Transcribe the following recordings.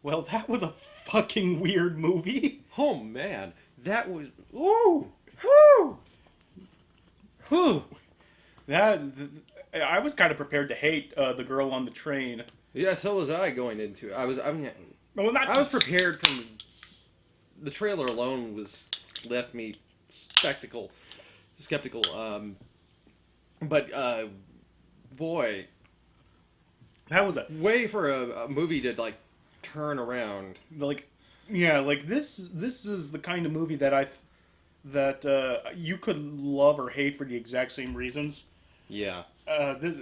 Well, that was a fucking weird movie. Oh man, that was ooh, whoo, whew. That I was kind of prepared to hate the girl on the train. Yeah, so was I going into. Well, not I was prepared from the trailer alone was left me skeptical. But boy, That was a way for a movie to like turn around. like, yeah, like this. This is the kind of movie that you could love or hate for the exact same reasons. Yeah. This.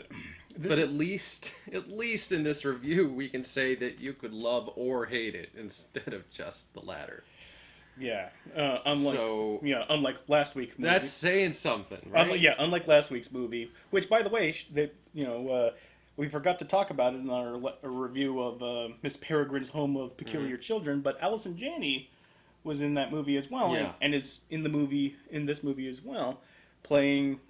But at least in this review, we can say that you could love or hate it instead of just the latter. Yeah. Unlike So unlike last week's movie. that's saying something, right? Unlike last week's movie, which by the way, we forgot to talk about it in our review of Miss Peregrine's Home of Peculiar Children, but Allison Janney was in that movie as well, Yeah. and is in this movie as well, playing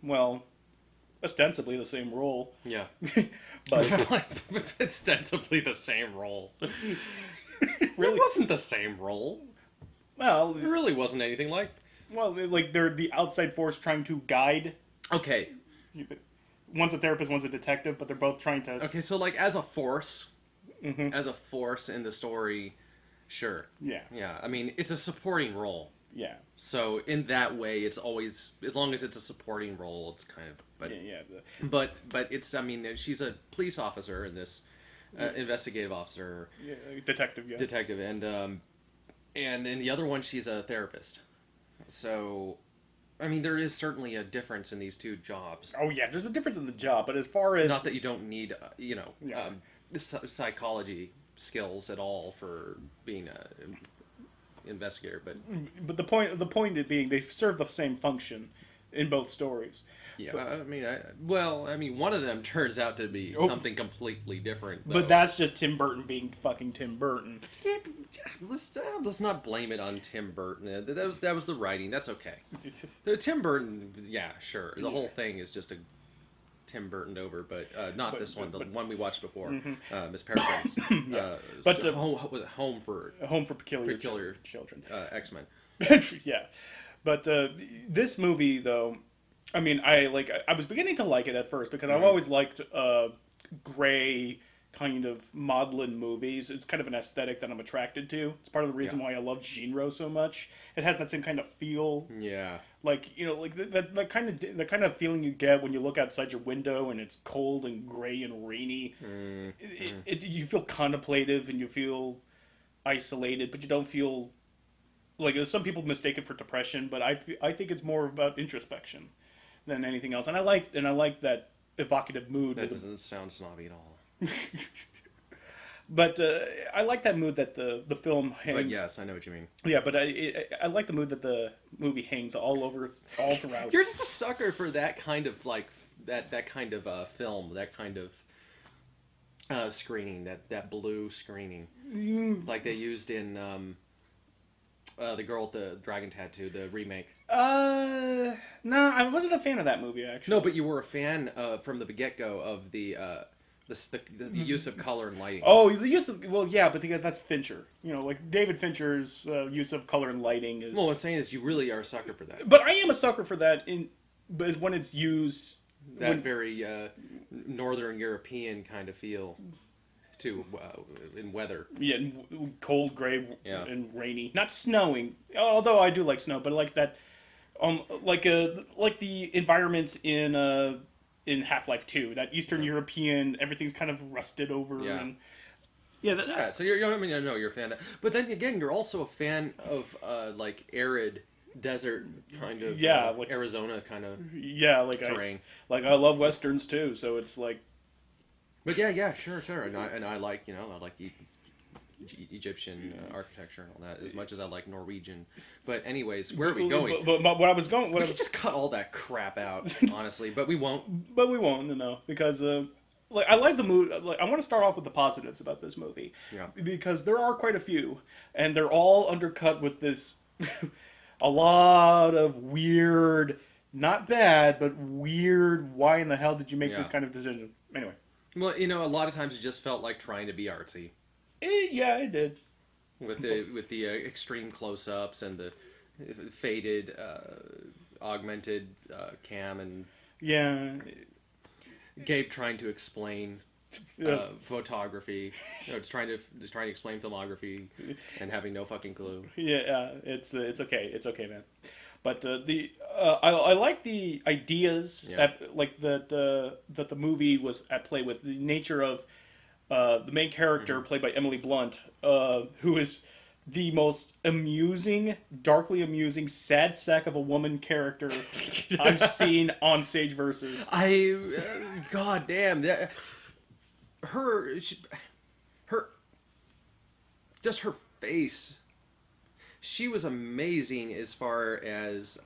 ostensibly the same role, Yeah. but Ostensibly the same role. really, It wasn't the same role. well, It really wasn't anything like. like they're the outside force trying to guide. Okay. One's a therapist, one's a detective, but they're both trying to. Okay, so like as a force, Mhm. as a force in the story, sure. Yeah, Yeah, I mean, it's a supporting role. yeah, So in that way, it's always, as long as it's a supporting role, it's kind of, but yeah. but it's, I mean, she's a police officer in this, investigative officer, Yeah, detective. Yeah. detective, and in the other one, she's a therapist. So, I mean, there is certainly a difference in these two jobs. Oh yeah, there's a difference in the job, but as far as Not that you don't need, Yeah. psychology skills at all for being a investigator, but the point it being they serve the same function in both stories. yeah, But- I mean, one of them turns out to be Oh. something completely different. But though. that's just Tim Burton being fucking Tim Burton. Let's not blame it on Tim Burton. That was the writing. That's okay. Tim Burton, yeah, sure. The whole thing is just a Tim Burton over, but not But- this one. The but- one we watched before, Mhm. Miss Peregrine's. Yeah. But, Was it Home for Home for Peculiar Peculiar. Children. X-Men? Yeah, but this movie though, I mean, I was beginning to like it at first because I've Mhm. always liked gray kind of maudlin movies. It's kind of an aesthetic that I'm attracted to. It's part of the reason why I love genre so much. It has that same kind of feel, Yeah. like like that kind of feeling you get when you look outside your window and it's cold and gray and rainy. You feel contemplative and you feel isolated, but you don't feel like some people mistake it for depression, but I think it's more about introspection than anything else. And I like that evocative mood. That doesn't sound snobby at all. But I like that mood that the film hangs. But yes, I know what you mean. Yeah, but I like the mood that the movie hangs all throughout. You're just a sucker for that kind of like that kind of film, that kind of screening, that blue screening, like they used in the girl with the dragon tattoo, the remake. No, I wasn't a fan of that movie actually. No, but you were a fan from the get-go of the use of color and lighting. Oh, the use of yeah, but because that's Fincher. Like David Fincher's use of color and lighting is. Well, what I'm saying is you really are a sucker for that. But I am a sucker for that but it's when it's used. That very Northern European kind of feel, too, in weather. Yeah, cold, gray, Yeah. and rainy. Not snowing, although I do like snow. But like that, like the environments in Half-Life 2, that Eastern European, everything's kind of rusted over. Yeah. And, yeah. Yeah, so I mean, I know you're a fan of that. But then again, you're also a fan of like arid desert kind of, Yeah, like- Arizona kind of yeah, like terrain. I love westerns too. So it's like. But yeah, sure, and I like Egyptian architecture and all that as much as I like Norwegian. But anyways, where are we going? But what I was going, We could just cut all that crap out, honestly, but we won't. But we won't, no, because like I like the mood. Like I want to start off with the positives about this movie, Yeah. because there are quite a few, and they're all undercut with this a lot of weird, not bad, but weird. Why in the hell did you make this Yeah. kind of decision? Anyway, Well, a lot of times it just felt like trying to be artsy. Yeah, it did. with the extreme close-ups and the faded, augmented cam, and Yeah. Gabe trying to explain Yeah. photography. It's trying to explain filmography and having no fucking clue. Yeah, it's okay. It's okay, man. But I like the ideas Yeah. that like that the movie was at play with the nature of the main character played by Emily Blunt, who is the most amusing, darkly amusing, sad sack of a woman character I've seen on Sage Versus. God damn that her her just her face. She was amazing as far as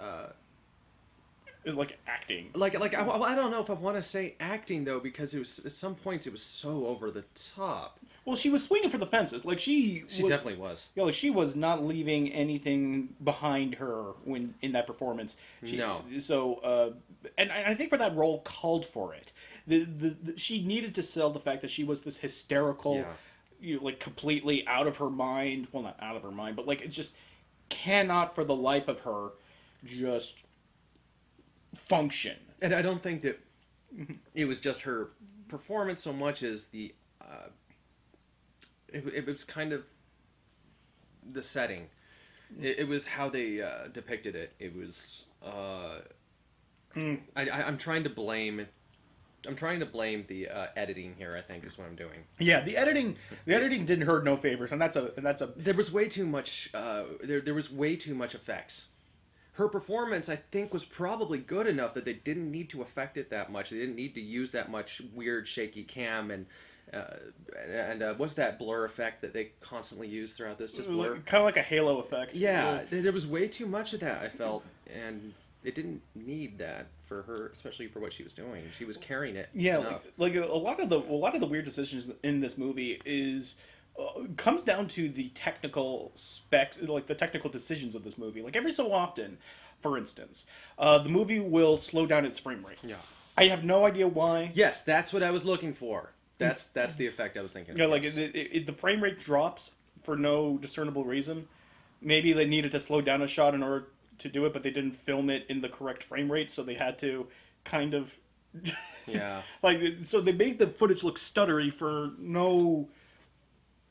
Like acting. I don't know if I want to say acting though, because it was at some points it was so over the top. Well, she was swinging for the fences. Like She definitely was. Yeah, like she was not leaving anything behind her when in that performance. No. So, and I think for that role called for it. She needed to sell the fact that she was this hysterical, Yeah. like completely out of her mind. Well, not out of her mind, but like it just cannot for the life of her just function. And I don't think that it was just her performance so much as the it was kind of the setting. It was how they depicted it. It was I'm trying to blame the editing here. I think is what I'm doing. Yeah, the editing didn't hurt no favors, and that's a There was way too much. There was way too much effects. Her performance, I think, was probably good enough that they didn't need to affect it that much. They didn't need to use that much weird, shaky cam and what's that blur effect that they constantly use throughout this? Just blur. kind of like a halo effect. Yeah, there was way too much of that. I felt, and it didn't need that for her, especially for what she was doing. She was carrying it. Yeah, enough. like a lot of the weird decisions in this movie is comes down to the technical specs, like the technical decisions of this movie. Like every so often, for instance, the movie will slow down its frame rate. Yeah. I have no idea why. Yes, that's what I was looking for. That's the effect I was thinking. Yeah, of, like yes. the frame rate drops for no discernible reason. Maybe they needed to slow down a shot in order to do it, but they didn't film it in the correct frame rate, so they had to kind of Yeah. like so they made the footage look stuttery for no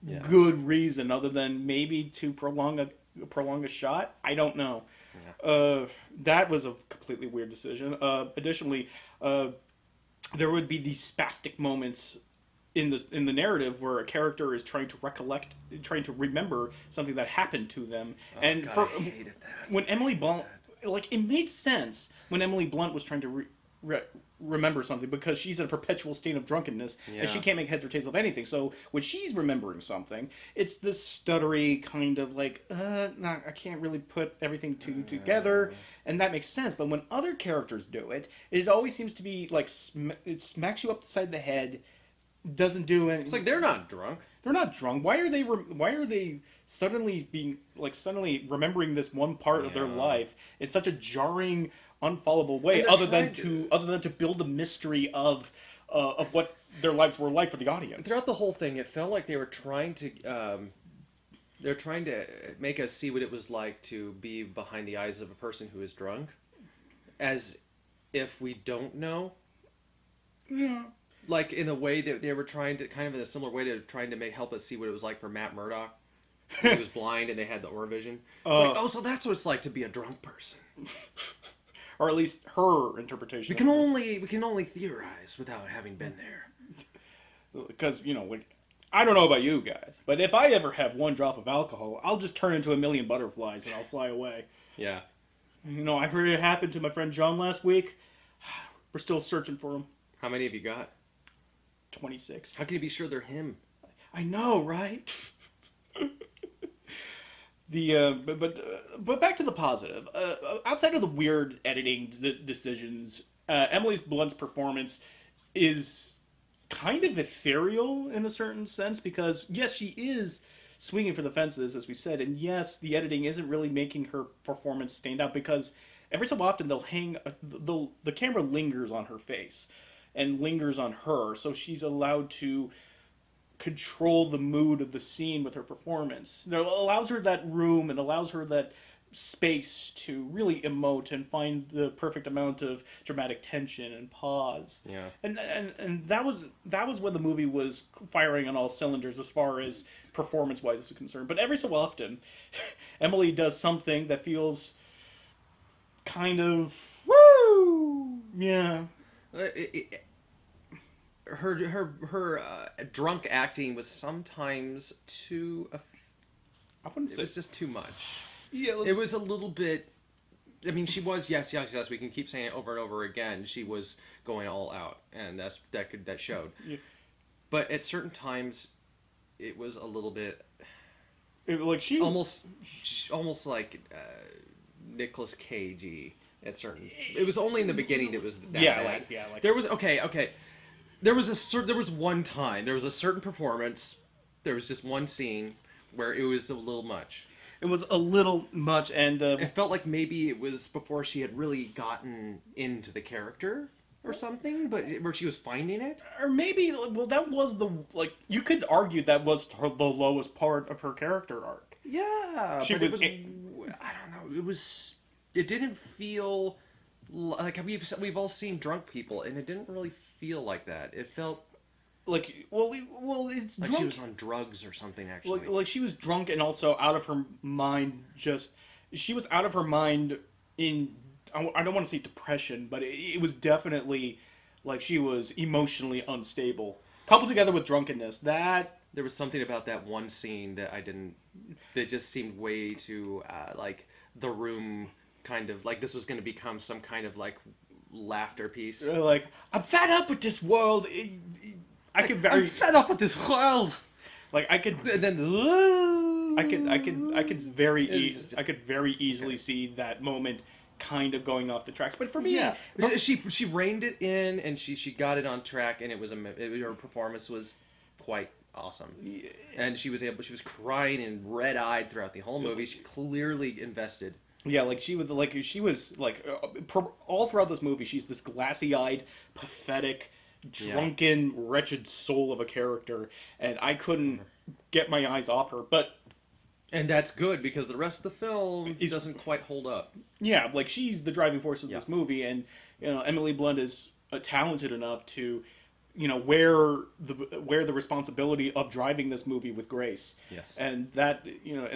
Yeah. good reason other than maybe to prolong a shot. I don't know. That was a completely weird decision. Additionally, there would be these spastic moments in the narrative where a character is trying to remember something that happened to them, and God, I hated that. when Emily Blunt, like it made sense when Emily Blunt was trying to remember something because she's in a perpetual state of drunkenness and she Yeah. can't make heads or tails of anything. So when she's remembering something, it's this stuttery kind of like, nah, I can't really put everything together, and that makes sense. But when other characters do it, it always seems to be like it smacks you upside the head. Doesn't do anything. It's like they're not drunk. They're not drunk. Why are they suddenly remembering this one part of their Yeah. life in such a jarring, unfollowable way? And they're Other than trying to build the mystery of what their lives were like for the audience. Throughout the whole thing, it felt like they were trying to make us see what it was like to be behind the eyes of a person who is drunk, as if we don't know. Yeah. Like in a way that they were trying to, kind of in a similar way to trying to help us see what it was like for Matt Murdock. When he was blind and they had the Orvision. It's like, so that's what it's like to be a drunk person. Or at least her interpretation. We can only theorize without having been there. Because like, I don't know about you guys, but if I ever have one drop of alcohol, I'll just turn into a million butterflies and I'll fly away. Yeah. I heard it happened to my friend John last week. We're still searching for him. How many have you got? 26. How can you be sure they're him? I know, right? But back to the positive. Outside of the weird editing decisions, Emily Blunt's performance is kind of ethereal in a certain sense because yes, she is swinging for the fences, as we said, and yes, the editing isn't really making her performance stand out because every so often the camera lingers on her face and lingers on her, so she's allowed to control the mood of the scene with her performance. It allows her that room and allows her that space to really emote and find the perfect amount of dramatic tension and pause. Yeah. And that was when the movie was firing on all cylinders as far as performance wise is concerned. But every so often, Emily does something that feels kind of woo. Yeah. Her drunk acting was sometimes too. I wouldn't It say was just too much. yeah. It was a little bit. I mean, she was yes. We can keep saying it over and over again. She was going all out, and that showed. Yeah. But at certain times, it was a little bit Like she almost like Nicolas Cagey at certain. It was only in the beginning that was that bad. like There was okay. There was one time. There was a certain performance. There was just one scene where it was a little much. it was a little much, and It felt like maybe it was before she had really gotten into the character or something, but where she was finding it. or maybe that was the like you could argue that was the lowest part of her character arc. Yeah, She but was I don't know. It didn't feel like we've all seen drunk people, and it didn't really feel like that. It felt Like it's like drunk. she was on drugs or something. Actually, Like she was drunk and also out of her mind. She was out of her mind in I don't want to say depression, but it was definitely like she was emotionally unstable, coupled together with drunkenness. That there was something about that one scene that I didn't. That just seemed way too like the room kind of like this was going to become some kind of like laughter piece. like I'm fed up with this world. I could I'm very fed up with this world. like I could. And then I could very It's just- I could very easily see that moment kind of going off the tracks. But for me, Yeah, she reined it in and she got it on track, and her performance was quite awesome. And she was crying and red eyed throughout the whole movie. She clearly invested. yeah, like she was all throughout this movie. She's this glassy-eyed, pathetic, drunken, wretched soul of a character, and I couldn't get my eyes off her. But And that's good because the rest of the film doesn't quite hold up. yeah, like she's the driving force of this movie, and Emily Blunt is talented enough to wear the responsibility of driving this movie with grace. Yes. And that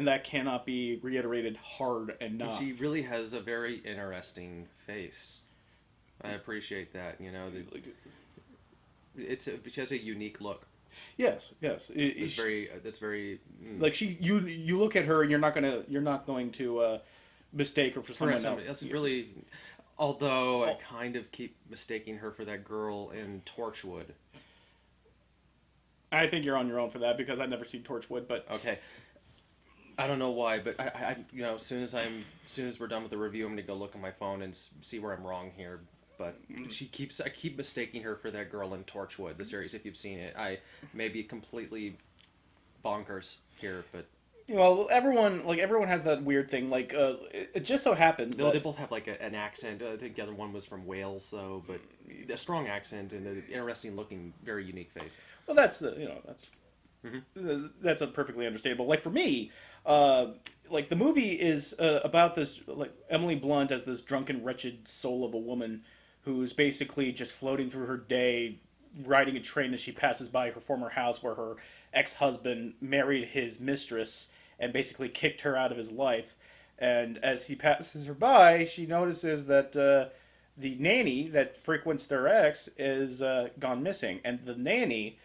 that cannot be reiterated hard enough. She really has a very interesting face. I appreciate that. She has a unique look. Yes. That's very. Like you look at her and you're not going to mistake her for someone else. That's really. Although I kind of keep mistaking her for that girl in Torchwood. I think you're on your own for that because I've never seen Torchwood, but Okay. I don't know why, but I as soon as we're done with the review, I'm gonna go look at my phone and see where I'm wrong here. But I keep mistaking her for that girl in Torchwood, the series. If you've seen it, I may be completely bonkers here, but everyone has that weird thing. Like it just so happens they that both have like an accent. I think the other one was from Wales, though, but a strong accent and an interesting looking, very unique face. well, that's that's a perfectly understandable. Like for me, like the movie is about this like Emily Blunt as this drunken, wretched soul of a woman who's basically just floating through her day, riding a train as she passes by her former house where her ex-husband married his mistress and basically kicked her out of his life. And as he passes her by, she notices that the nanny that frequents their ex is gone missing. And the nanny,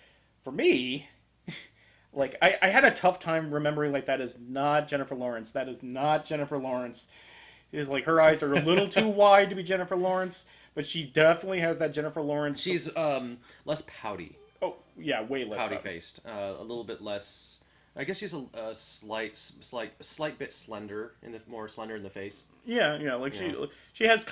for me, like I had a tough time remembering like that is not Jennifer Lawrence. That is not Jennifer Lawrence. It is like her eyes are a little too wide to be Jennifer Lawrence, but she definitely has that Jennifer Lawrence. She's less pouty. Oh yeah, way less Pouty faced, a little bit less. I guess she's a slight bit slender more slender in the face. Yeah, like she has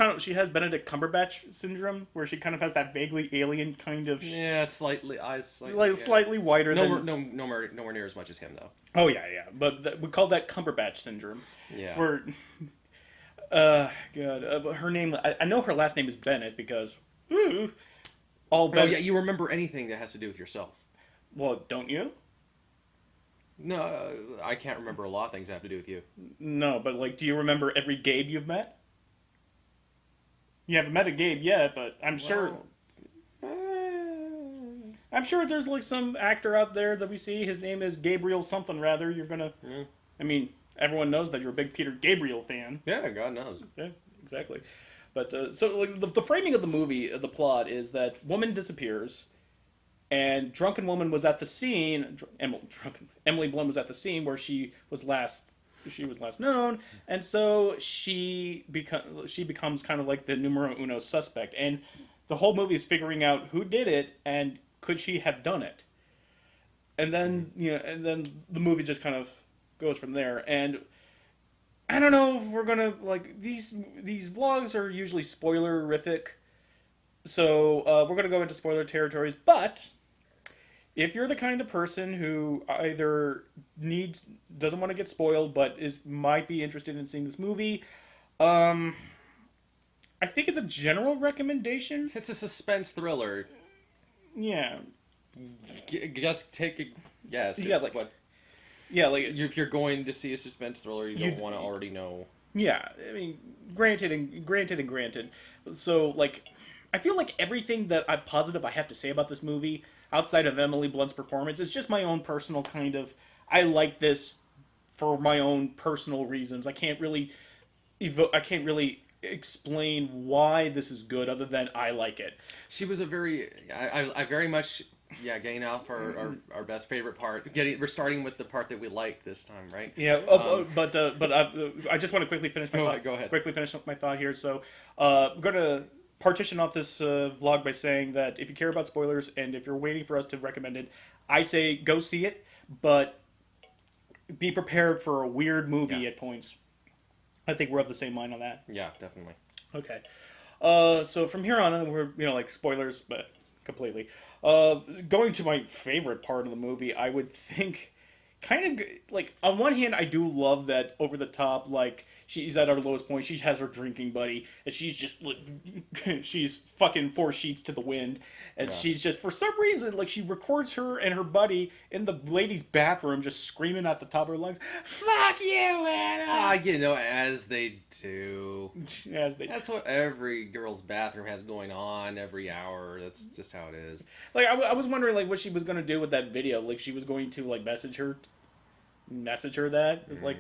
Benedict Cumberbatch syndrome, where she kind of has that vaguely alien kind of Yeah, slightly slightly whiter than nowhere near as much as him though. Oh yeah, but we call that Cumberbatch syndrome. Yeah. Where, her name I know her last name is Bennett because all Oh Bennett. yeah, you remember anything that has to do with yourself. Well, don't you? No, I can't remember a lot of things that have to do with you. No, but like, do you remember every Gabe you've met? You haven't met a Gabe yet, but I'm sure there's like some actor out there that we see. His name is Gabriel something rather. You're gonna. Yeah. I mean, everyone knows that you're a big Peter Gabriel fan. Yeah, God knows. Yeah, exactly. But so like the framing of the movie, the plot is that woman disappears, and drunken woman was at the scene. Emily Blunt was at the scene where she was last known, and so she becomes kind of like the numero uno suspect, and the whole movie is figuring out who did it and could she have done it, and then and then the movie just kind of goes from there. And I don't know if we're gonna like these vlogs are usually spoilerific, so we're gonna go into spoiler territories. But if you're the kind of person who either doesn't want to get spoiled but might be interested in seeing this movie, I think it's a general recommendation. It's a suspense thriller. Yeah. Just take a guess. Yeah, It's like- what Yeah, like if you're going to see a suspense thriller, you don't want to already know. yeah. I mean, granted. So like, I feel like everything that I'm positive I have to say about this movie, outside of Emily Blunt's performance, is just my own personal kind of. I like this for my own personal reasons. I can't really explain why this is good other than I like it. She was a very, I very much, getting off our best favorite part. We're starting with the part that we like this time, right? Yeah, but I just want to quickly finish my thought. Go ahead. Quickly finish my thought here. So, I'm going to partition off this vlog by saying that if you care about spoilers and if you're waiting for us to recommend it, I say go see it, but be prepared for a weird movie at points. I think we're of the same mind on that. Yeah, definitely. Okay. So from here on, we're like spoilers, but completely. Going to my favorite part of the movie, I would think, kind of like on one hand, I do love that over the top, like she's at her lowest point, she has her drinking buddy, and she's just she's fucking 4 sheets to the wind, and she's just for some reason like she records her and her buddy in the ladies' bathroom just screaming at the top of her lungs, "Fuck you, Anna!" As they do. That's what every girl's bathroom has going on every hour. That's just how it is. Like I was wondering like what she was gonna do with that video. Like she was going to like message her that like,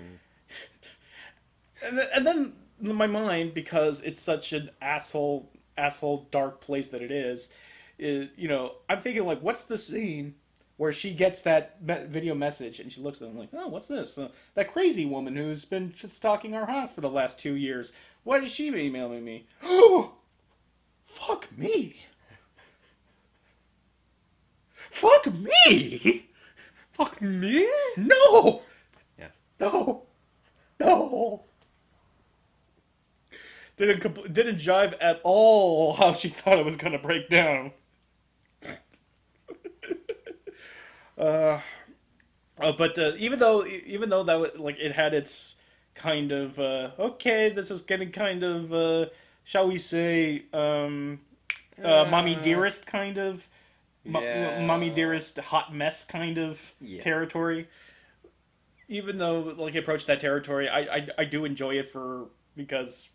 and then in my mind, because it's such an asshole dark place that it is, I'm thinking like, what's the scene where she gets that video message and she looks at them like, oh, what's this? That crazy woman who's been just stalking our house for the last 2 years. Why is she emailing me? Oh, fuck me. Fuck me? Fuck me? No! Yeah. No! Didn't jive at all how she thought it was gonna break down. But even though that was, like it had its kind of okay, this is getting kind of shall we say mommy dearest kind of. Mommy dearest hot mess kind of territory. Even though like it approached that territory, I do enjoy it because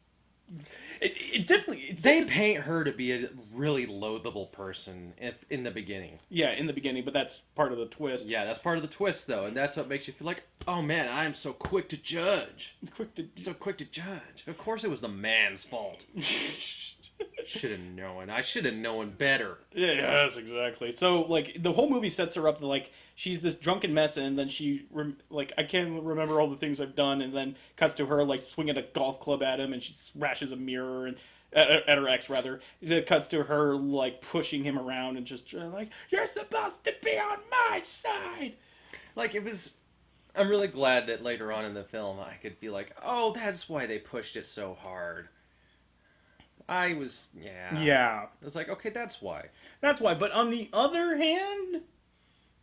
it's definitely they paint her to be a really loathable person in the beginning. Yeah, in the beginning, but that's part of the twist. Yeah, that's part of the twist though, and that's what makes you feel like, oh man, I'm so quick to judge. So quick to judge. Of course, it was the man's fault. Should have known. I should have known better. Yeah, yes, exactly. So, like, the whole movie sets her up, like, she's this drunken mess, and then she, I can't remember all the things I've done, and then cuts to her, like, swinging a golf club at him, and she smashes a mirror, and at her ex, rather. It cuts to her, like, pushing him around, and just, like, you're supposed to be on my side! Like, it was... I'm really glad that later on in the film, I could be like, oh, that's why they pushed it so hard. I was, Yeah. I was like, okay, that's why. That's why. But on the other hand,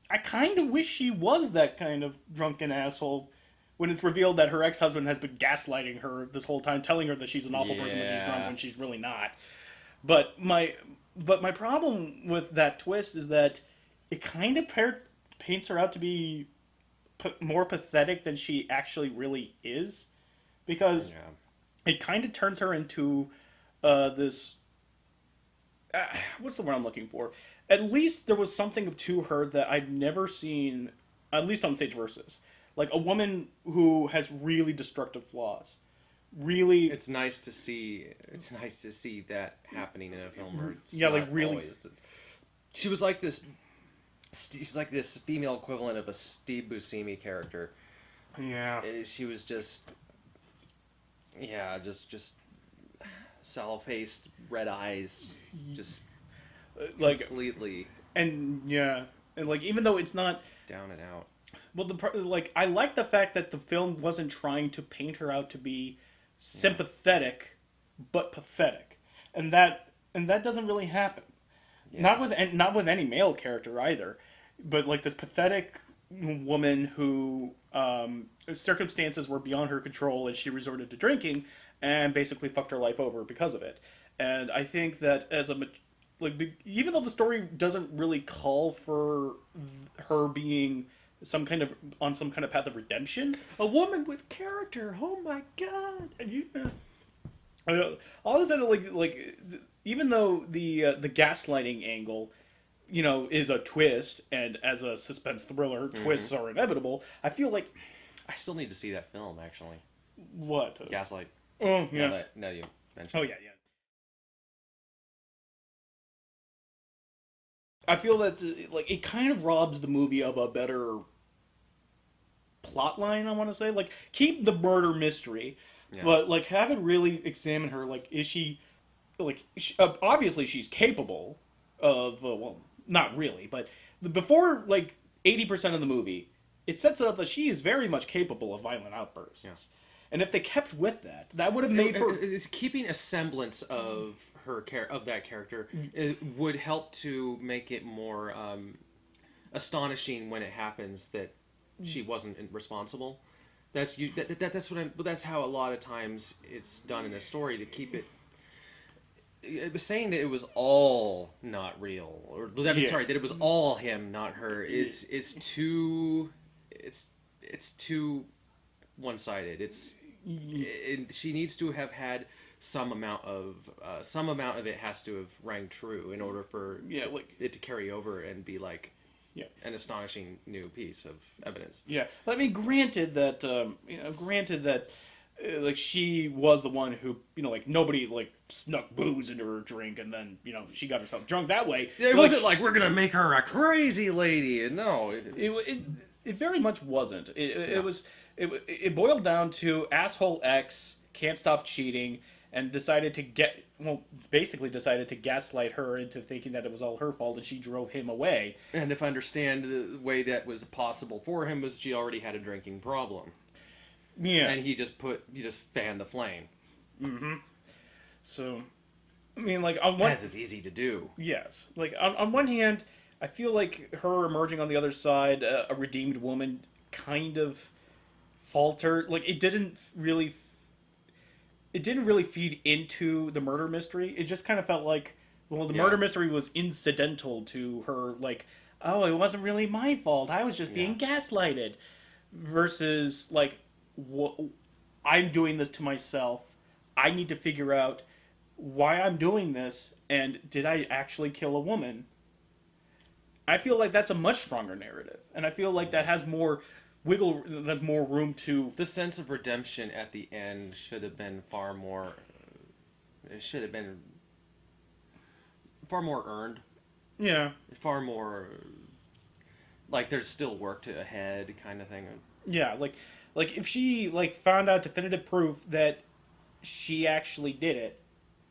I kind of wish she was that kind of drunken asshole when it's revealed that her ex-husband has been gaslighting her this whole time, telling her that she's an awful person when she's drunk when she's really not. But my problem with that twist is that it kind of paints her out to be more pathetic than she actually really is, because Yeah. it kind of turns her into this. What's the word I'm looking for? At least there was something to her that I'd never seen, at least on Stage Versus. Like a woman who has really destructive flaws. Really. It's nice to see. It's nice to see that happening in a film where it's Yeah, like, not really- always. She was like this. She's like this female equivalent of a Steve Buscemi character. Yeah. She was just, yeah, just sallow-faced, red eyes, just Like, completely and yeah. And like, even though it's not. down and out. Well, like, I like the fact that the film wasn't trying to paint her out to be sympathetic, but pathetic. And that doesn't really happen. Yeah. Not with any male character either, but like this pathetic woman who circumstances were beyond her control and she resorted to drinking and basically fucked her life over because of it. And I think that even though the story doesn't really call for her being some kind of path of redemption, A woman with character. Oh my god. all of a sudden, even though the gaslighting angle, is a twist, and as a suspense thriller, twists are inevitable. I feel like I still need to see that film actually. what? Gaslight. Oh yeah. Now you mentioned. Oh yeah, yeah. I feel that like it kind of robs the movie of a better plot line. I want to say, like, keep the murder mystery, Yeah. but like have it really examine her. Like, is she obviously she's capable of well, not really, but before like 80% of the movie, it sets it up that she is very much capable of violent outbursts. Yeah. And if they kept with that, that would have made for It's keeping a semblance of of that character. It would help to make it more astonishing when it happens that she wasn't responsible. That's that's what I'm. That's how a lot of times it's done in a story to keep it. It was saying that it was all not real, or Yeah. sorry, that it was all him, not her. It's too one-sided. She needs to have had some amount of it has to have rang true in order for it to carry over and be like an astonishing new piece of evidence. Yeah, I mean, granted that like she was the one who like nobody like snuck booze into her drink and then she got herself drunk that way. It But, wasn't like we're gonna make her a crazy lady. No, it very much wasn't. It No. was it boiled down to asshole X can't stop cheating and decided to gaslight her into thinking that it was all her fault and she drove him away. and if I understand the way that was possible for him was she already had a drinking problem, Yeah, and he just fanned the flame. so I mean, like on one As is easy to do. yes, like on one hand, I feel like her emerging on the other side, a redeemed woman, kind of faltered. Like it didn't really feed into the murder mystery. It just kind of felt like, well, the Yeah. murder mystery was incidental to her. Like, oh, it wasn't really my fault. I was just being gaslighted. Versus like, I'm doing this to myself. I need to figure out why I'm doing this, and did I actually kill a woman? I feel like that's a much stronger narrative, and I feel like that has more there's more room to. The sense of redemption at the end should have been far more. It should have been far more earned, Yeah, far more. Like there's still work to ahead, kind of thing. yeah, like if she like found out definitive proof that she actually did it,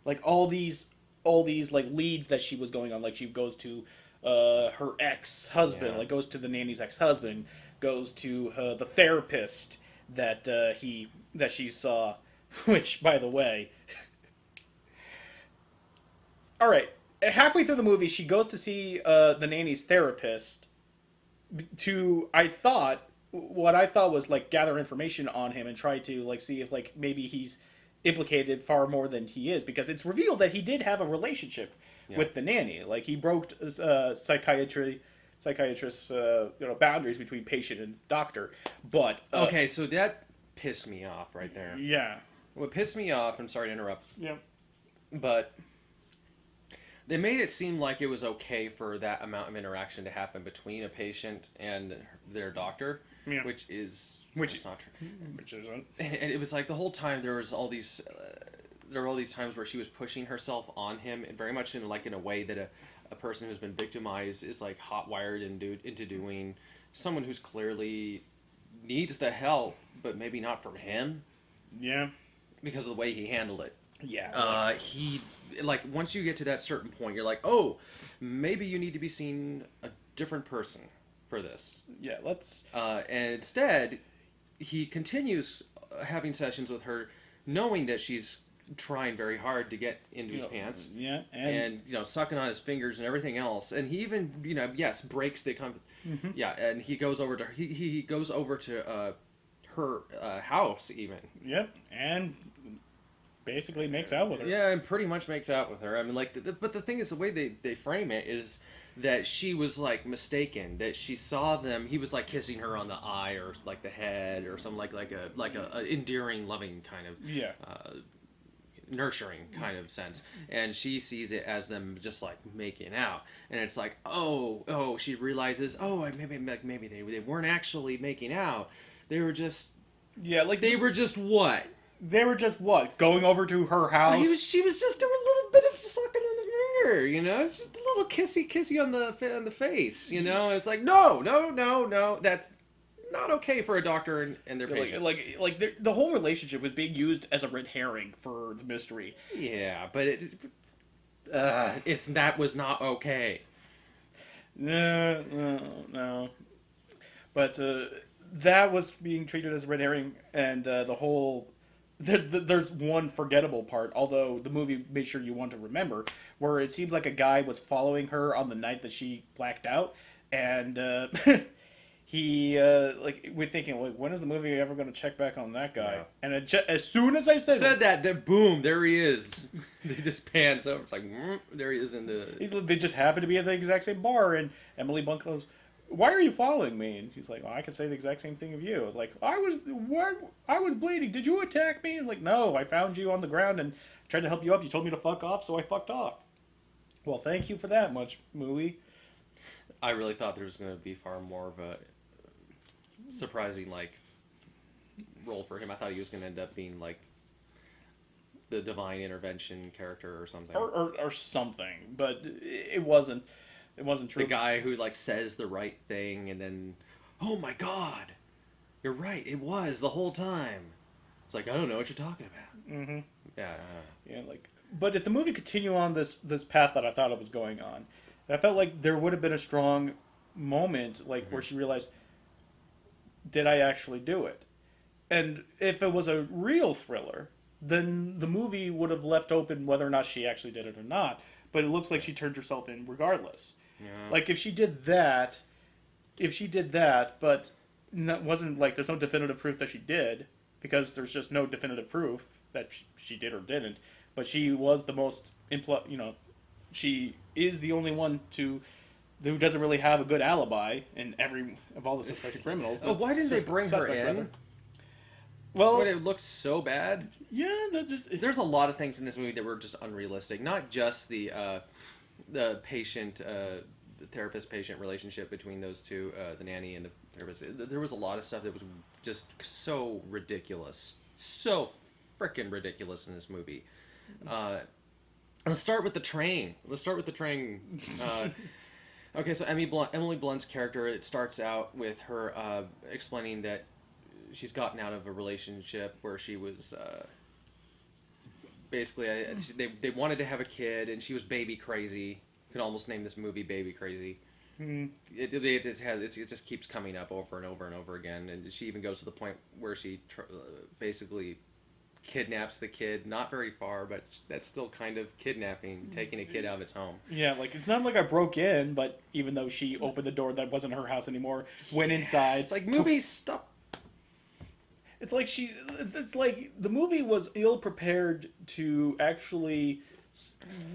like all these like leads that she was going on, like she goes to her ex-husband, Yeah. like goes to the nanny's ex-husband, goes to the therapist that she saw, which by the way, all right, halfway through the movie she goes to see the nanny's therapist to what I thought was like gather information on him and try to like see if like maybe he's implicated far more than he is, because it's revealed that he did have a relationship with the nanny. Like he broke psychiatry psychiatrist's boundaries between patient and doctor. But Okay, so that pissed me off right there. yeah, What pissed me off, I'm sorry to interrupt, yeah, but they made it seem like it was okay for that amount of interaction to happen between a patient and their doctor, yeah. which is not true. Which isn't. And it was like the whole time there was all these, there were all these times where she was pushing herself on him, and very much in a way that a person who's been victimized is like hot wired into doing. Someone who's clearly needs the help, but maybe not from him Yeah, because of the way he handled it. yeah. He like once you get to that certain point, you're like, oh, maybe you need to be seeing a different person for this. Yeah, let's. And instead, he continues having sessions with her, knowing that she's trying very hard to get into his pants. Yeah, And sucking on his fingers and everything else, and he even yes breaks the yeah, and he goes over to he goes over to her house even. Yep, and basically makes out with her. Yeah, and pretty much makes out with her. I mean, like, but the thing is, the way they frame it is that she was like mistaken, that she saw them. He was like kissing her on the eye or like the head or something like a endearing, loving kind of Yeah. nurturing kind of sense, and she sees it as them just like making out, and it's like oh she realizes maybe they weren't actually making out, they were just Yeah, like they were just what. They were just what? Going over to her house? She was just doing a little bit of sucking on the finger, It's just a little kissy on the face, It's like, no, that's not okay for a doctor and their patient. Like the whole relationship was being used as a red herring for the mystery. Yeah, but that was not okay. No. But that was being treated as a red herring, and the whole... There's one forgettable part, although the movie made sure you want to remember, where it seems like a guy was following her on the night that she blacked out, and he we're thinking, like, when is the movie ever going to check back on that guy? Yeah. And as soon as I said that, boom, there he is. They just pans over. It's like, there he is in the. They just happened to be at the exact same bar, and Emily Blunt goes, "Why are you following me?" And she's like, "Well, I could say the exact same thing of you." Like, I was bleeding. Did you attack me? And like, no, I found you on the ground and tried to help you up. You told me to fuck off, so I fucked off. Well, thank you for that much, movie. I really thought there was going to be far more of a surprising role for him. I thought he was going to end up being like the divine intervention character or something, or something. But it wasn't. It wasn't true. The guy who like says the right thing and then, oh my God, you're right. It was the whole time. It's like, I don't know what you're talking about. Mm-hmm. Yeah. Yeah. But if the movie continued on this path that I thought it was going on, I felt like there would have been a strong moment, where she realized, did I actually do it? And if it was a real thriller, then the movie would have left open whether or not she actually did it or not. But it looks like she turned herself in regardless. Yeah. Like if she did that, but wasn't like there's no definitive proof that she did, because there's just no definitive proof that she did or didn't. But she was the most she is the only one who doesn't really have a good alibi in every of all the suspected criminals. Why didn't they bring her in? Rather. Well, when it looked so bad. Yeah, there's a lot of things in this movie that were just unrealistic. Not just the patient, the therapist-patient relationship between those two, the nanny and the therapist. There was a lot of stuff that was just so ridiculous, so freaking ridiculous in this movie. Let's start with the train. Okay, so Emily Blunt's character, it starts out with her explaining that she's gotten out of a relationship where she was basically they wanted to have a kid, and she was baby crazy. You can almost name this movie Baby Crazy. Mm-hmm. It just keeps coming up over and over and over again, and she even goes to the point where she basically kidnaps the kid, not very far, but that's still kind of kidnapping, taking a kid out of its home. Yeah, like it's not like I broke in, but even though she opened the door that wasn't her house anymore, went inside. It's like movies stop. It's like the movie was ill prepared to actually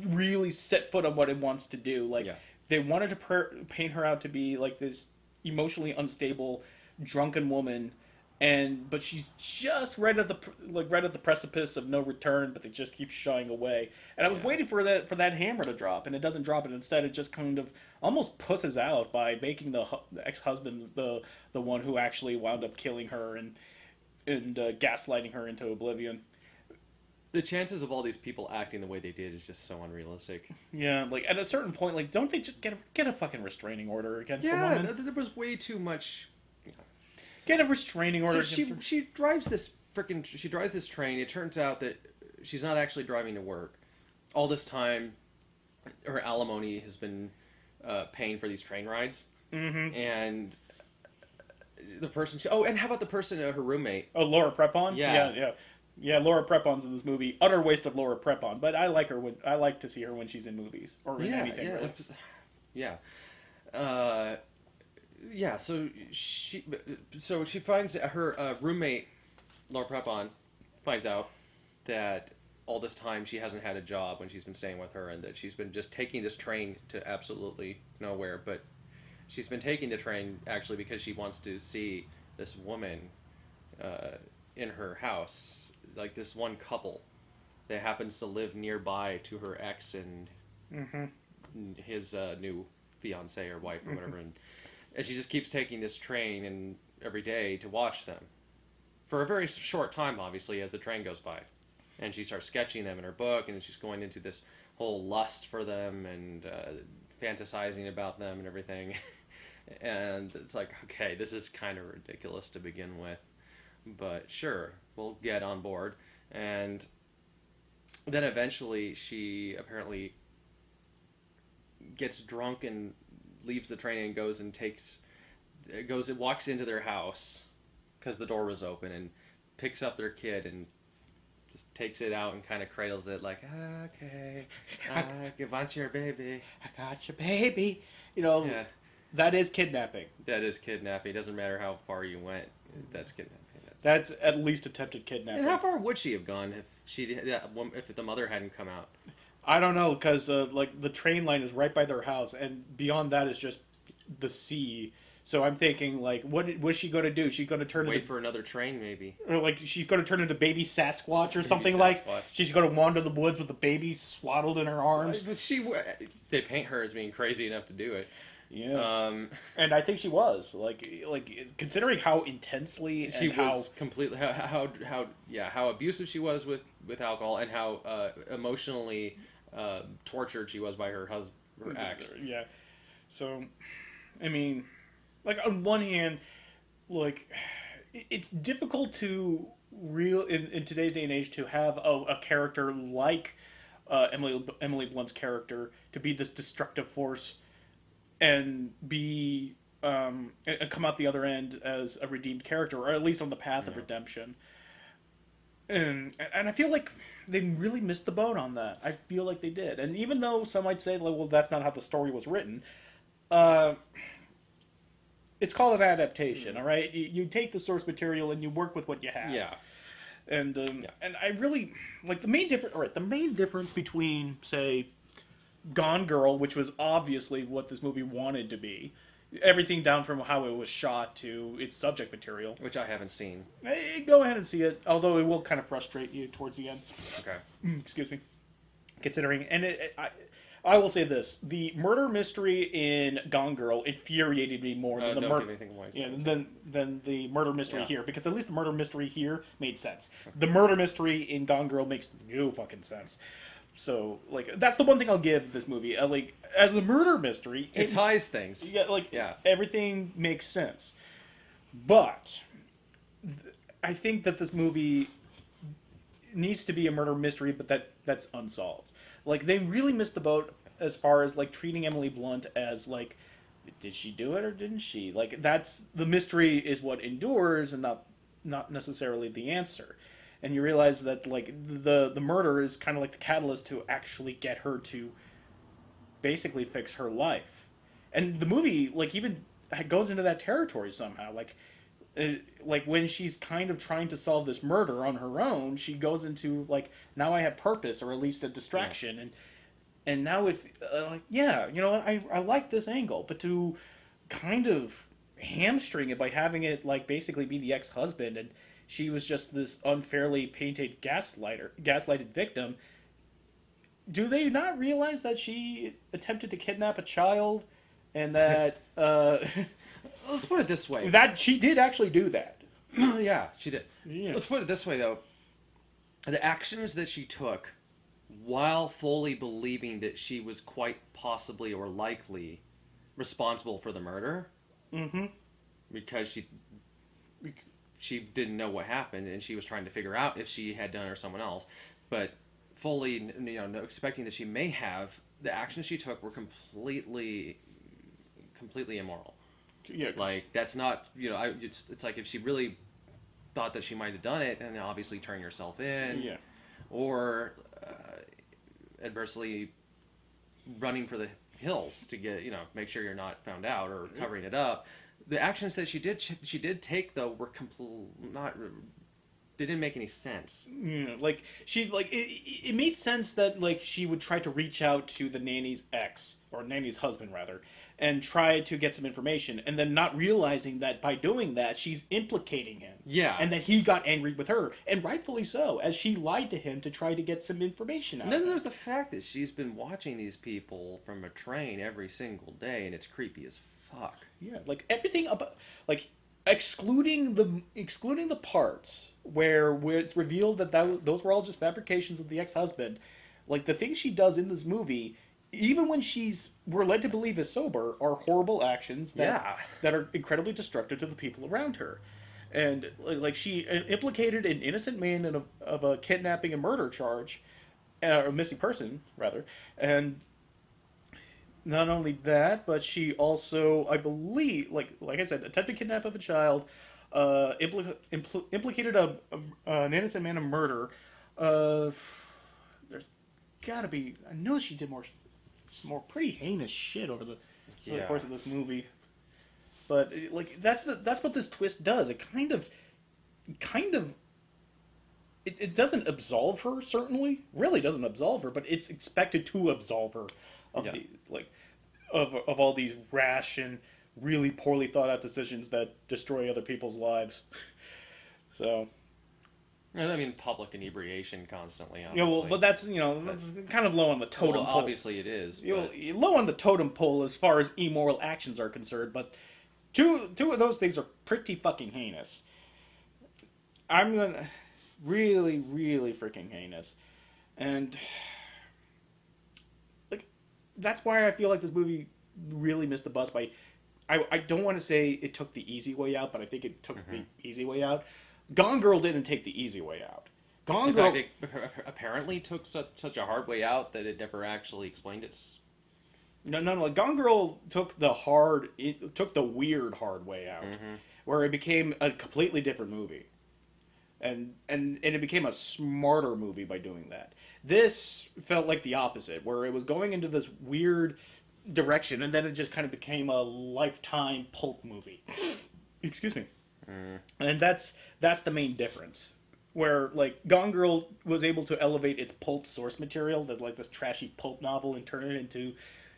really set foot on what it wants to do. Like, they wanted to paint her out to be like this emotionally unstable, drunken woman, but she's just right at the precipice of no return, but they just keep shying away. And I was Yeah. waiting for that hammer to drop, and it doesn't drop, and instead it just kind of almost pusses out by making the ex-husband the one who actually wound up killing her and gaslighting her into oblivion. The chances of all these people acting the way they did is just so unrealistic. Yeah, like at a certain point, like don't they just get a fucking restraining order against the Yeah, woman? there was way too much. Get a restraining order So against her. she drives this train. It turns out that she's not actually driving to work. All this time, her alimony has been paying for these train rides, Mm-hmm. and the person. And how about the person, her roommate? Oh, Laura Prepon? Yeah. Yeah, Laura Prepon's in this movie. Utter waste of Laura Prepon, but I like her I like to see her when she's in movies or in anything. Yeah, Really. yeah. Yeah. So she finds her roommate, Laura Prepon, finds out that all this time she hasn't had a job when she's been staying with her, and that she's been just taking this train to absolutely nowhere. But she's been taking the train actually because she wants to see this woman in her house, like this one couple that happens to live nearby to her ex and Mm-hmm. his new fiance or wife or whatever, and she just keeps taking this train and every day to watch them for a very short time, obviously, as the train goes by, and she starts sketching them in her book, and she's going into this whole lust for them and fantasizing about them and everything. And it's like, okay, this is kind of ridiculous to begin with, but sure, we'll get on board. And then eventually she apparently gets drunk and leaves the train and walks into their house because the door was open, and picks up their kid and just takes it out and kind of cradles it like, okay, I want your baby. I got your baby. You know, Yeah, that is kidnapping. that is kidnapping. It doesn't matter how far you went. That's kidnapping. That's at least attempted kidnapping. And how far would she have gone if the mother hadn't come out? I don't know, because like the train line is right by their house, and beyond that is just the sea. So I'm thinking, like, what's she going to do? She's going to turn Wait into, for another train, maybe. or like she's going to turn into baby Sasquatch or Baby something like. Sasquatch. She's going to wander the woods with the baby swaddled in her arms. But they paint her as being crazy enough to do it. Yeah, and I think she was like considering how intensely She and how was completely how abusive she was with alcohol, and how emotionally tortured she was by her ex. Yeah. So, I mean, like on one hand, like it's difficult to in today's day and age to have a character like Emily Blunt's character to be this destructive force and be and come out the other end as a redeemed character, or at least on the path of redemption. And I feel like they really missed the boat on that. I feel like they did. And even though some might say, like, well, that's not how the story was written, it's called an adaptation, all right? You take the source material and you work with what you have. Yeah. And and I really like the main difference. All right, the main difference between, say, Gone Girl, which was obviously what this movie wanted to be, everything down from how it was shot to its subject material. Which I haven't seen. Go ahead and see it, although it will kind of frustrate you towards the end. Okay. Excuse me. Considering, and I will say this: the murder mystery in Gone Girl infuriated me more than the don't murder. give anything away. Yeah, than the murder mystery Yeah. here, because at least the murder mystery here made sense. The murder mystery in Gone Girl makes no fucking sense. So, like, that's the one thing I'll give this movie. Like, as a murder mystery, It ties things. yeah, like, Yeah. everything makes sense. But I think that this movie needs to be a murder mystery, but that's unsolved. Like, they really missed the boat as far as, like, treating Emily Blunt as, like, did she do it or didn't she? Like, that's the mystery is what endures and not necessarily the answer. And you realize that, like, the murder is kind of like the catalyst to actually get her to basically fix her life. And the movie, like, even goes into that territory somehow. Like when she's kind of trying to solve this murder on her own, she goes into, like, now I have purpose, or at least a distraction. And now if like, yeah, you know what, I like this angle, but to kind of hamstring it by having it like basically be the ex-husband and she was just this unfairly painted gaslighted victim. Do they not realize that she attempted to kidnap a child and that Let's put it this way. that she did actually do that? Yeah, she did. Yeah. Let's put it this way, though. The actions that she took, while fully believing that she was quite possibly or likely responsible for the murder, Mm-hmm. because she didn't know what happened and she was trying to figure out if she had done it or someone else, but fully, expecting that she may have, the actions she took were completely immoral. Yeah. Like, that's not, it's like if she really thought that she might have done it, then obviously turn yourself in, Yeah. or adversely running for the hills to get, make sure you're not found out or covering it up. The actions that she did take, though, were they didn't make any sense. Yeah, like she like it made sense that like she would try to reach out to the nanny's ex or nanny's husband rather and try to get some information and then not realizing that by doing that she's implicating him. Yeah. And that he got angry with her and rightfully so as she lied to him to try to get some information out And then of him. there's the fact that she's been watching these people from a train every single day, and it's creepy as fuck. Yeah, like everything about like excluding the parts where it's revealed that those were all just fabrications of the ex-husband. Like the things she does in this movie, even when we're led to believe is sober, are horrible actions that are incredibly destructive to the people around her. And like she implicated an innocent man of a kidnapping and murder charge, or a missing person rather, and not only that, but she also, I believe, like I said, attempted kidnap of a child, implicated an innocent man in murder. There's got to be. I know she did some more pretty heinous shit over the course of this movie. But like that's what this twist does. It kind of. It doesn't absolve her, certainly. Really doesn't absolve her, but it's expected to absolve her of the of all these rash and really poorly thought out decisions that destroy other people's lives. So, I mean, public inebriation constantly. Yeah, well, but that's that's kind of low on the totem pole. Obviously, it is. Low on the totem pole as far as immoral actions are concerned, but two of those things are pretty fucking heinous. I'm gonna really, really freaking heinous, and like that's why I feel like this movie really missed the bus by. I don't want to say it took the easy way out, but I think it took the easy way out. Gone Girl didn't take the easy way out. In fact, it apparently took such a hard way out that it never actually explained its. No. Like Gone Girl took the weird hard way out, where it became a completely different movie, and it became a smarter movie by doing that. This felt like the opposite, where it was going into this weird direction, and then it just kind of became a Lifetime pulp movie. Excuse me. And that's the main difference. Where like Gone Girl was able to elevate its pulp source material, that like this trashy pulp novel, and turn it into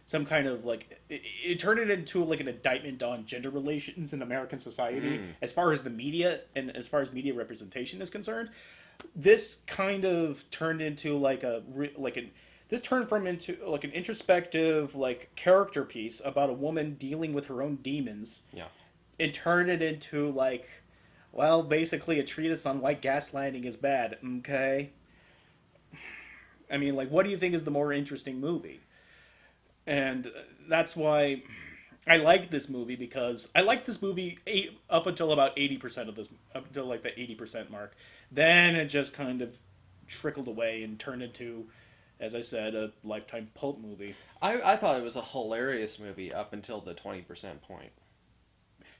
some kind of like it turned it into like an indictment on gender relations in American society as far as the media and as far as media representation is concerned. This kind of turned into this turned from into like an introspective like character piece about a woman dealing with her own demons. Yeah. And turned it into like, well, basically a treatise on why gaslighting is bad. Okay. I mean, like, what do you think is the more interesting movie? And that's why I like this movie, because I liked this movie up until about 80% of this, up until like the 80% mark. Then it just kind of trickled away and turned into, as I said, a Lifetime pulp movie. I thought it was a hilarious movie up until the 20% point.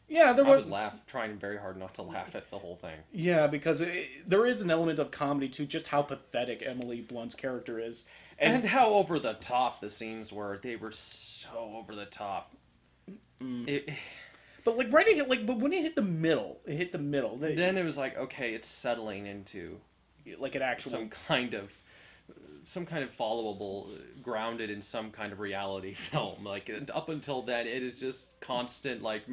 Yeah, I was trying very hard not to laugh at the whole thing. Yeah, because there is an element of comedy to just how pathetic Emily Blunt's character is. And how over the top the scenes were. They were so over the top. But like but when it hit the middle, Then it was like, okay, it's settling into like an actual some kind of some kind of followable, grounded in some kind of reality film. Like up until then, it is just constant like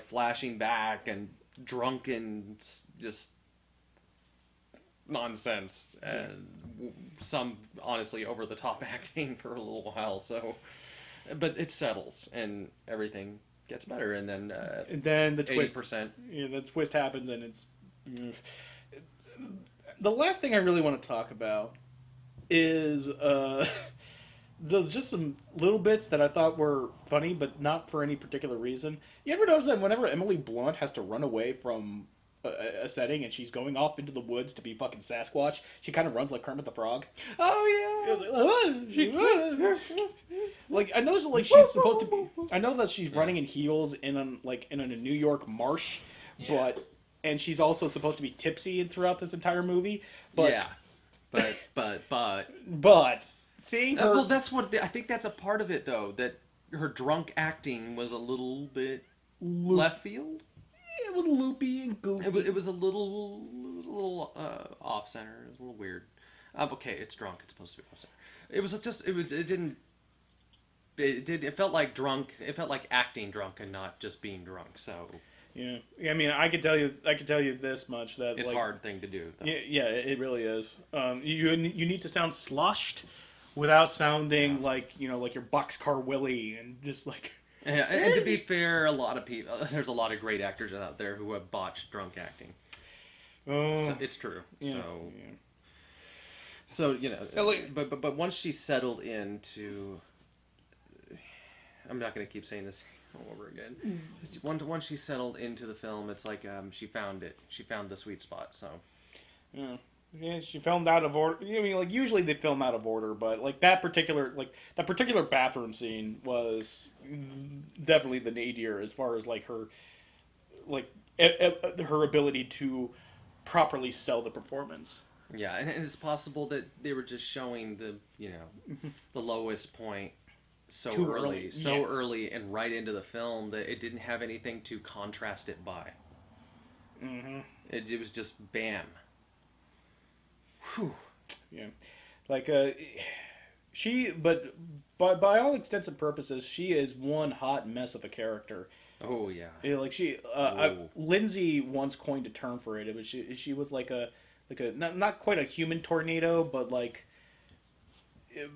flashing back and drunken just nonsense and some honestly over the top acting for a little while. So, but it settles and everything gets better, and then And then the twist, 80%. the twist happens, and it's the last thing I really want to talk about is there's just some little bits that I thought were funny, but not for any particular reason. You ever notice that whenever Emily Blunt has to run away from a setting and she's going off into the woods to be fucking Sasquatch, she kind of runs like Kermit the Frog? Oh Like I know, like she's supposed to be. I know that she's running in heels in a New York marsh, Yeah. and she's also supposed to be tipsy throughout this entire movie. But yeah, but but seeing her, well, that's what I think. That's a part of it, though. That her drunk acting was a little bit left field. it was loopy and goofy. It was a little off center. It was a little weird. Okay, it's drunk. It's supposed to be off center. It felt like drunk. It felt like acting drunk and not just being drunk. So Yeah, I mean, I could tell you this much that it's like, a hard thing to do. Though. Yeah, it really is. You need to sound sloshed without sounding like like your boxcar Willie and just like. Yeah, and to be fair, a lot of people. There's a lot of great actors out there who have botched drunk acting. So it's true. Yeah, So Yeah, like- but once she settled into, I'm not gonna keep saying this all over again. Once she settled into the film, it's like she found it. She found the sweet spot. So Yeah, she filmed out of order. I mean, like usually they film out of order, but like that particular bathroom scene was definitely the nadir as far as like her, her ability to properly sell the performance. yeah, and it's possible that they were just showing the the lowest point so Too early, early, yeah. early, and right into the film that it didn't have anything to contrast it by. Mm-hmm. It was just bam. Whew. Yeah, like she, but by all intents and purposes, she is one hot mess of a character. Oh yeah. Yeah, like Lindsay once coined a term for it. It was she was like a not quite a human tornado, but like,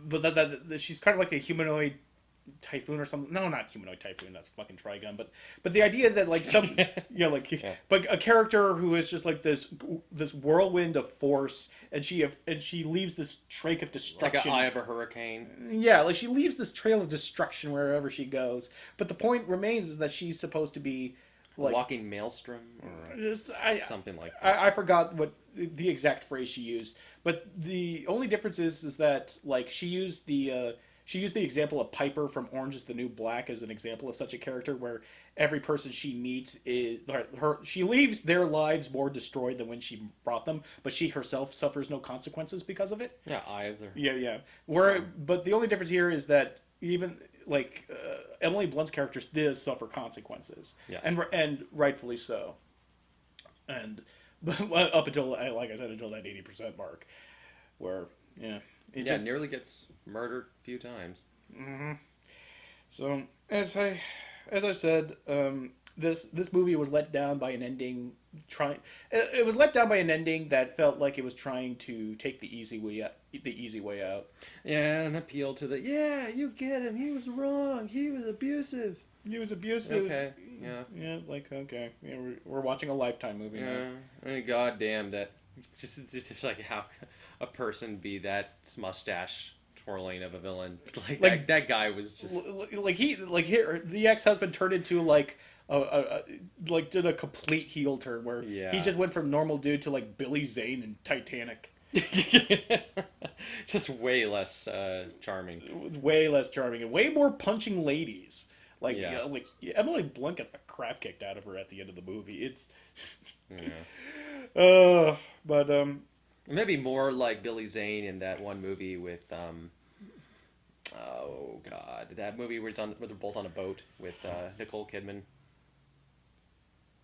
but that she's kind of like a humanoid typhoon or something. No, not humanoid typhoon. That's fucking Trigun. But the idea that like some but a character who is just like this whirlwind of force, and she leaves this trail of destruction. Like an eye of a hurricane. Yeah, like she leaves this trail of destruction wherever she goes. But the point remains is that she's supposed to be like Walking maelstrom or something like that. I forgot what the exact phrase she used, but the only difference is that like she used the example of Piper from Orange is the New Black as an example of such a character where every person she meets she leaves their lives more destroyed than when she brought them, but she herself suffers no consequences because of it. Yeah, either. Yeah. But the only difference here is that even like Emily Blunt's character does suffer consequences, Yes. and rightfully so. And up until, like I said, until that 80% mark, where it nearly gets murdered a few times. Mm-hmm. So as I said, this movie was let down by an ending. It was let down by an ending that felt like it was trying to take the easy way out. Yeah, an appeal to you get him. He was wrong. He was abusive. He was abusive. Okay. Yeah. Yeah. Like okay. Yeah, we're watching a Lifetime movie now. Yeah. I mean, God damn that. Just like how a person be that mustache twirling of a villain. Like that guy was just the ex-husband turned into like did a complete heel turn where he just went from normal dude to like Billy Zane in Titanic. Just way less charming. Way less charming and way more punching ladies. Like Emily Blunt gets the crap kicked out of her at the end of the movie. It's but maybe more like Billy Zane in that one movie with oh god, that movie where they're both on a boat with Nicole Kidman.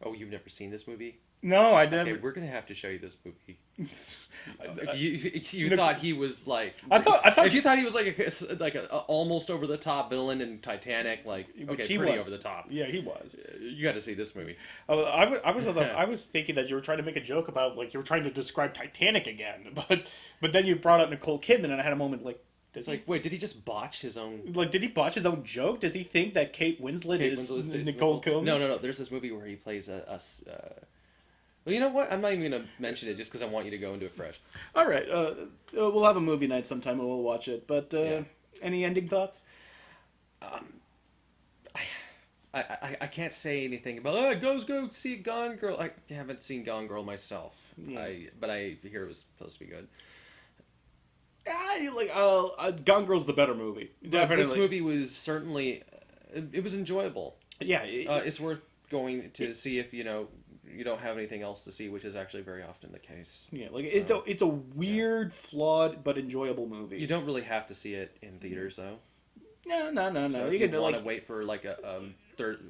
Oh, you've never seen this movie? No, I Okay, never. we're gonna have to show you this movie. I- If you thought he was like, I thought if you thought he was like a almost over the top villain in Titanic, like Which okay, he pretty was. over the top. Yeah, he was. You got to see this movie. Oh, I was thinking that you were trying to make a joke about like you were trying to describe Titanic again, but then you brought up Nicole Kidman, and I had a moment like, It's like, wait, did he just botch his own? like did he botch his own joke? Does he think that Kate Winslet is Nicole Kidman? No. There's this movie where he plays well, you know what? I'm not even gonna mention it just because I want you to go into it fresh. All right, we'll have a movie night sometime and we'll watch it. But Yeah. any ending thoughts? I can't say anything about. Oh, go see Gone Girl. I haven't seen Gone Girl myself. Yeah. But I hear it was supposed to be good. Gone Girl's the better movie. But Definitely. this movie was certainly it was enjoyable. Yeah, It's worth going to see if you don't have anything else to see, which is actually very often the case. yeah. So, It's a weird, flawed but enjoyable movie. You don't really have to see it in theaters though. No. So if You you can want to wait for like a Third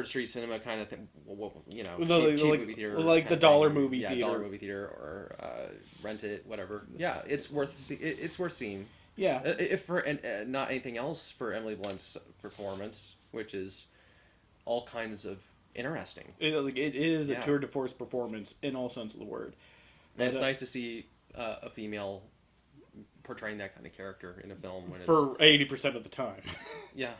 Street Cinema kind of thing, cheap movie theater, like kind the of dollar thing. movie yeah, theater. dollar movie theater, or rent it, whatever. Yeah, it's worth seeing. Yeah. If for not anything else for Emily Blunt's performance, which is all kinds of interesting. It is a Yeah. tour de force performance in all sense of the word. And it's But, nice to see a female portraying that kind of character in a film when it's for 80% of the time, yeah.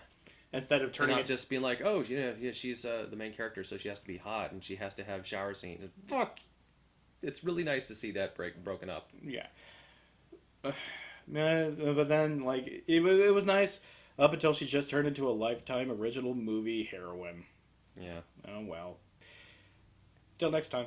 instead of And turning not it. just being like, oh, yeah, she's the main character, so she has to be hot and she has to have shower scenes. And fuck, it's really nice to see that broken up. Yeah. But then it was nice up until she just turned into a Lifetime original movie heroine. Yeah. Oh well. Till next time.